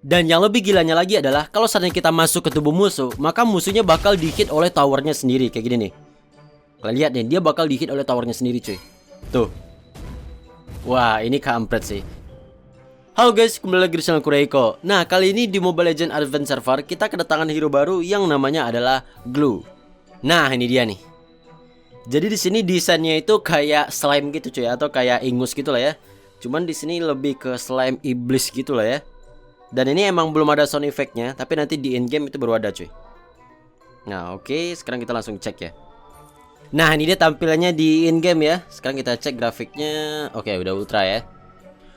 Dan yang lebih gilanya lagi adalah kalau seandainya kita masuk ke tubuh musuh, maka musuhnya bakal di-hit oleh towernya sendiri. Kayak gini nih. Kalian lihat nih, dia bakal di-hit oleh towernya sendiri cuy. Tuh. Wah, ini kampret sih. Halo guys, kembali lagi di channel Kureiko. Nah, kali ini di Mobile Legends Advance Server kita kedatangan hero baru yang namanya adalah Glue. Nah, ini dia nih. Jadi di sini desainnya itu kayak slime gitu cuy, atau kayak ingus gitu lah ya. Cuman di sini lebih ke slime iblis gitu lah ya. Dan ini emang belum ada sound effect-nya, tapi nanti di in-game itu baru ada cuy. Nah, oke, sekarang kita langsung cek ya. Nah, ini dia tampilannya di in-game ya. Sekarang kita cek grafiknya. Oke, udah ultra ya.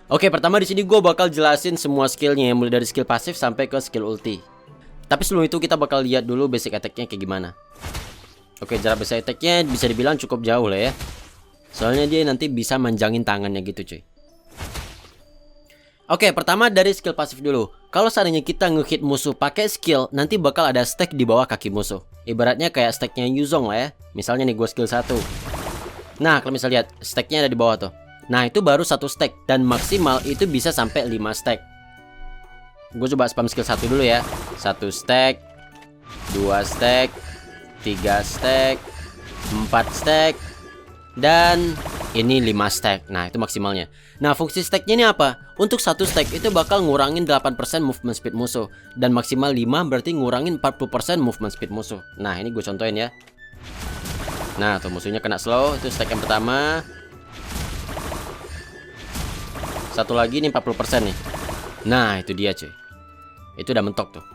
Oke, pertama di sini gue bakal jelasin semua skillnya, mulai dari skill pasif sampai ke skill ulti. Tapi sebelum itu kita bakal lihat dulu basic attack-nya kayak gimana. Oke, jarak basic attack-nya bisa dibilang cukup jauh lah ya. Soalnya dia nanti bisa manjangin tangannya gitu cuy. Oke, pertama dari skill pasif dulu. Kalau seandainya kita ngehit musuh pakai skill, nanti bakal ada stack di bawah kaki musuh. Ibaratnya kayak stacknya Yuzong lah ya. Misalnya nih gue skill 1. Nah, kalau misalnya lihat stacknya ada di bawah tuh. Nah, itu baru 1 stack dan maksimal itu bisa sampai 5 stack. Gue coba spam skill 1 dulu ya. 1 stack, 2 stack, 3 stack, 4 stack, dan ini 5 stack. Nah, itu maksimalnya. Nah, fungsi stacknya ini apa? Untuk 1 stack itu bakal ngurangin 8% movement speed musuh. Dan maksimal 5 berarti ngurangin 40% movement speed musuh. Nah, ini gue contohin ya. Nah, tuh musuhnya kena slow. Itu stack yang pertama. Satu lagi nih 40% nih. Nah, itu dia cuy. Itu udah mentok tuh.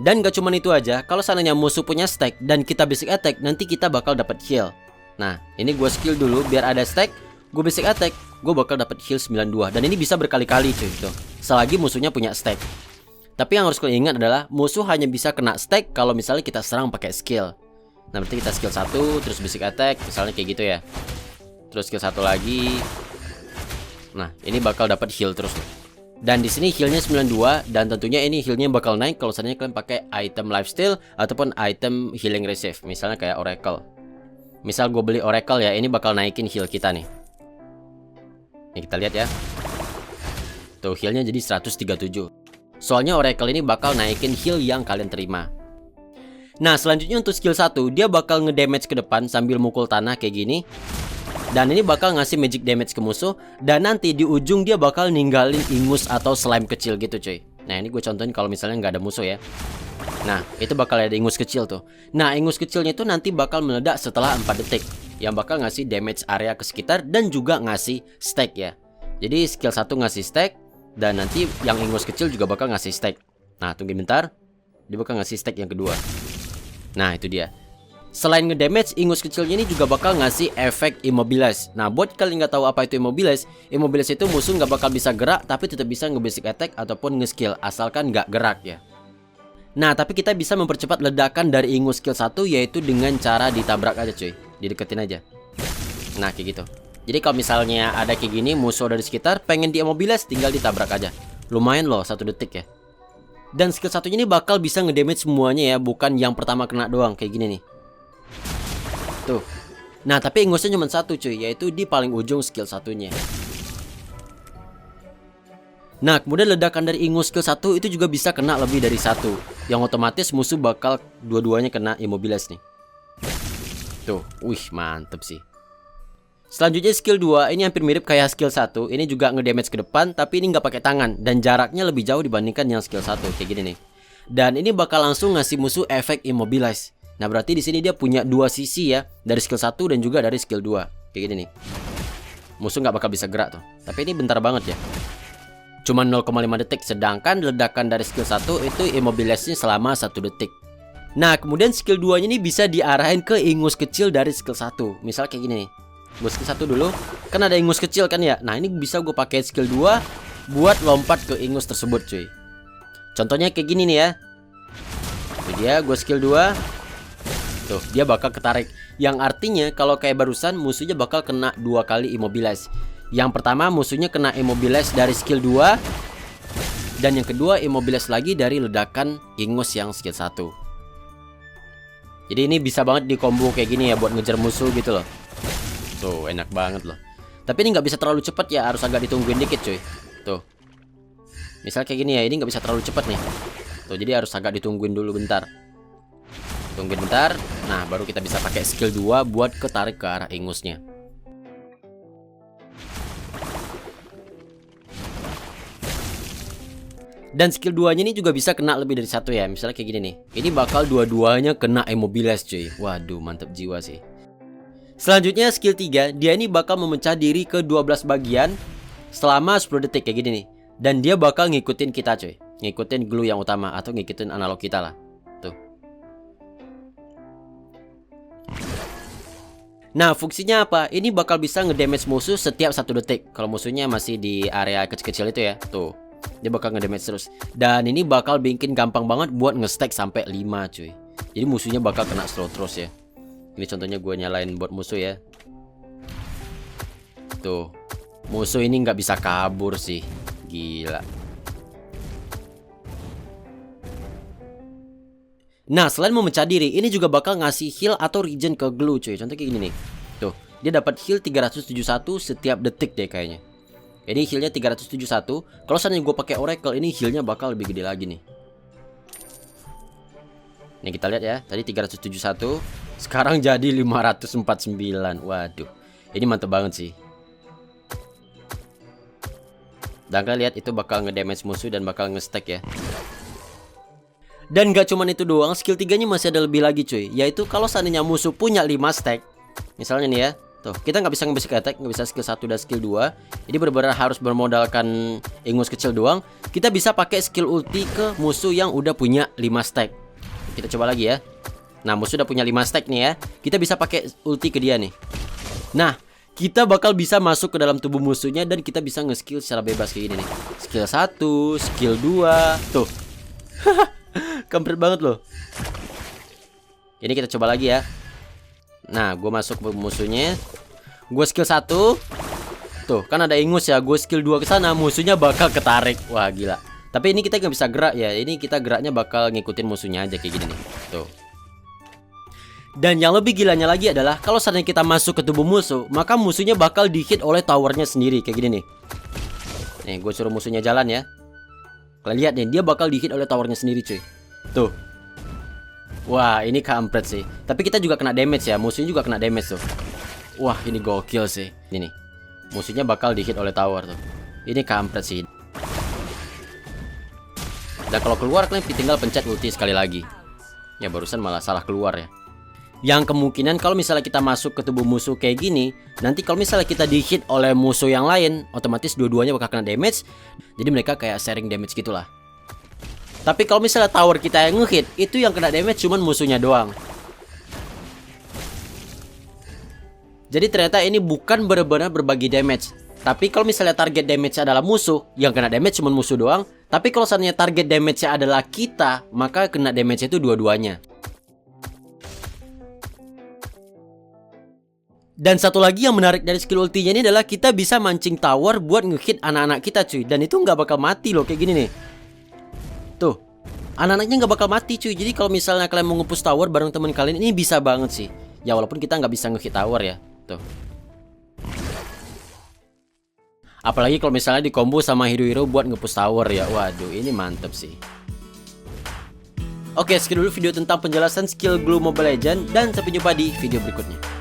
Dan gak cuman itu aja. Kalau seandainya musuh punya stack dan kita basic attack, nanti kita bakal dapat heal. Nah, ini gue skill dulu biar ada stack. Gue basic attack, gue bakal dapat heal 92. Dan ini bisa berkali-kali cuy tuh. Selagi musuhnya punya stack. Tapi yang harus kalian ingat adalah musuh hanya bisa kena stack kalau misalnya kita serang pakai skill. Nah, berarti kita skill 1 terus basic attack, misalnya kayak gitu ya. Terus skill 1 lagi. Nah, ini bakal dapat heal terus tuh. Dan di sini healnya 92 dan tentunya ini healnya bakal naik kalau seandainya kalian pakai item lifesteal ataupun item healing receive, misalnya kayak Oracle. Misal gue beli Oracle ya, ini bakal naikin heal kita nih. Nih kita lihat ya. Tuh healnya jadi 137. Soalnya Oracle ini bakal naikin heal yang kalian terima. Nah, selanjutnya untuk skill 1, dia bakal ngedamage ke depan sambil mukul tanah kayak gini. Dan ini bakal ngasih magic damage ke musuh. Dan nanti di ujung dia bakal ninggalin ingus atau slime kecil gitu cuy. Nah, ini gue contohin kalau misalnya nggak ada musuh ya. Nah, itu bakal ada ingus kecil tuh. Nah, ingus kecilnya itu nanti bakal meledak setelah 4 detik. Yang bakal ngasih damage area ke sekitar dan juga ngasih stack ya. Jadi skill 1 ngasih stack. Dan nanti yang ingus kecil juga bakal ngasih stack. Nah, tungguin bentar. Dia bakal ngasih stack yang kedua. Nah, itu dia. Selain ngedamage, ingus kecilnya ini juga bakal ngasih efek immobilize. Nah, buat kalian nggak tahu apa itu immobilize, immobilize itu musuh nggak bakal bisa gerak, tapi tetap bisa nge-basic attack ataupun nge-skill, asalkan nggak gerak ya. Nah, tapi kita bisa mempercepat ledakan dari ingus skill 1, yaitu dengan cara ditabrak aja cuy. Dideketin aja. Nah, kayak gitu. Jadi kalau misalnya ada kayak gini, musuh dari sekitar pengen di-immobilize, tinggal ditabrak aja. Lumayan loh, 1 detik ya. Dan skill 1 ini bakal bisa ngedamage semuanya ya, bukan yang pertama kena doang, kayak gini nih. Tuh. Nah, tapi ingusnya cuma 1 cuy, yaitu di paling ujung skill 1-nya. Nah, kemudian ledakan dari ingus skill 1 itu juga bisa kena lebih dari 1, yang otomatis musuh bakal dua-duanya kena immobilize nih. Tuh, wih mantep sih. Selanjutnya skill 2, ini hampir mirip kayak skill 1. Ini juga ngedamage ke depan, tapi ini nggak pakai tangan dan jaraknya lebih jauh dibandingkan yang skill 1 kayak gini nih. Dan ini bakal langsung ngasih musuh efek immobilize. Nah, berarti di sini dia punya 2 sisi ya, dari skill 1 dan juga dari skill 2. Kayak gini nih. Musuh nggak bakal bisa gerak tuh. Tapi ini bentar banget ya. Cuma 0,5 detik, sedangkan ledakan dari skill 1 itu immobilize-nya selama 1 detik. Nah, kemudian skill 2-nya ini bisa diarahin ke ingus kecil dari skill 1. Misal kayak gini nih. Gue skill 1 dulu, kan ada ingus kecil kan ya. Nah, ini bisa gue pakai skill 2 buat lompat ke ingus tersebut cuy. Contohnya kayak gini nih ya. Ini dia, gue skill 2. Tuh, dia bakal ketarik. Yang artinya kalau kayak barusan musuhnya bakal kena 2 kali immobilize. Yang pertama musuhnya kena immobilize dari skill 2. Dan yang kedua immobilize lagi dari ledakan ingus yang skill 1. Jadi ini bisa banget di combo kayak gini ya, buat ngejar musuh gitu loh. Tuh, enak banget loh. Tapi ini nggak bisa terlalu cepat ya, harus agak ditungguin dikit cuy. Tuh. Misal kayak gini ya, ini nggak bisa terlalu cepat nih. Tuh, jadi harus agak ditungguin dulu bentar. Tungguin bentar. Nah, baru kita bisa pakai skill 2 buat ketarik ke arah ingusnya. Dan skill 2-nya ini juga bisa kena lebih dari satu ya. Misalnya kayak gini nih. Ini bakal dua-duanya kena immobilize cuy. Waduh, mantap jiwa sih. Selanjutnya skill 3, dia ini bakal memecah diri ke 12 bagian selama 10 detik kayak gini nih. Dan dia bakal ngikutin kita cuy. Ngikutin glue yang utama atau ngikutin analog kita lah. Tuh. Nah, fungsinya apa? Ini bakal bisa ngedamage musuh setiap 1 detik. Kalau musuhnya masih di area kecil-kecil itu ya. Tuh. Dia bakal ngedamage terus. Dan ini bakal bikin gampang banget buat nge-stack sampai 5 cuy. Jadi musuhnya bakal kena slow terus ya. Ini contohnya gue nyalain buat musuh ya. Tuh. Musuh ini nggak bisa kabur sih. Gila. Nah, selain memecah diri, ini juga bakal ngasih heal atau regen ke glue cuy. Contoh kayak gini nih. Tuh, dia dapat heal 371 setiap detik deh kayaknya. Ini healnya 371. Kalau seandainya gue pakai Oracle, ini healnya bakal lebih gede lagi nih. Nih kita lihat ya, tadi 371, sekarang jadi 549. Waduh, ini mantep banget sih. Dan kalian lihat itu bakal ngedamage musuh dan bakal nge-stack ya. Dan gak cuman itu doang, skill 3-nya masih ada lebih lagi cuy. Yaitu kalau seandainya musuh punya 5 stack. Misalnya nih ya, tuh kita nggak bisa nge-basic attack, nggak bisa skill 1 dan skill 2. Jadi benar-benar harus bermodalkan ingus kecil doang. Kita bisa pakai skill ulti ke musuh yang udah punya 5 stack. Kita coba lagi ya. Nah, musuh udah punya 5 stack nih ya. Kita bisa pakai ulti ke dia nih. Nah, kita bakal bisa masuk ke dalam tubuh musuhnya dan kita bisa nge-skill secara bebas kayak gini nih. Skill 1, skill 2. Tuh. Kampret banget loh. Ini kita coba lagi ya. Nah, gue masuk ke musuhnya. Gue skill 1. Tuh, kan ada ingus ya. Gue skill 2 ke sana, musuhnya bakal ketarik. Wah, gila. Tapi ini kita nggak bisa gerak ya. Ini kita geraknya bakal ngikutin musuhnya aja kayak gini nih. Tuh. Dan yang lebih gilanya lagi adalah kalau seandainya kita masuk ke tubuh musuh, maka musuhnya bakal di-hit oleh towernya sendiri kayak gini nih. Nih, gue suruh musuhnya jalan ya. Kalian lihat nih, dia bakal di-hit oleh towernya sendiri cuy. Tuh. Wah, ini kampret sih. Tapi kita juga kena damage ya. Musuhnya juga kena damage tuh. Wah, ini gokil sih. Ini nih. Musuhnya bakal di-hit oleh tower tuh. Ini kampret sih. Dan kalau keluar kalian tinggal pencet ulti sekali lagi. Ya barusan malah salah keluar ya. Yang kemungkinan kalau misalnya kita masuk ke tubuh musuh kayak gini, nanti kalau misalnya kita di-hit oleh musuh yang lain, otomatis dua-duanya bakal kena damage. Jadi mereka kayak sharing damage gitulah. Tapi kalau misalnya tower kita yang nge-hit, itu yang kena damage cuman musuhnya doang. Jadi ternyata ini bukan benar-benar berbagi damage. Tapi kalau misalnya target damage adalah musuh, yang kena damage cuma musuh doang. Tapi kalau seandainya target damage-nya adalah kita, maka kena damage itu dua-duanya. Dan satu lagi yang menarik dari skill ultinya ini adalah kita bisa mancing tower buat nge-hit anak-anak kita cuy. Dan itu nggak bakal mati loh kayak gini nih. Tuh, anak-anaknya nggak bakal mati cuy. Jadi kalau misalnya kalian mau nge-push tower bareng teman kalian, ini bisa banget sih. Ya walaupun kita nggak bisa nge-hit tower ya. Tuh. Apalagi kalau misalnya di combo sama hero-hero buat nge-push tower ya. Waduh, ini mantep sih. Oke, sekian dulu video tentang penjelasan skill Glue Mobile Legends. Dan sampai jumpa di video berikutnya.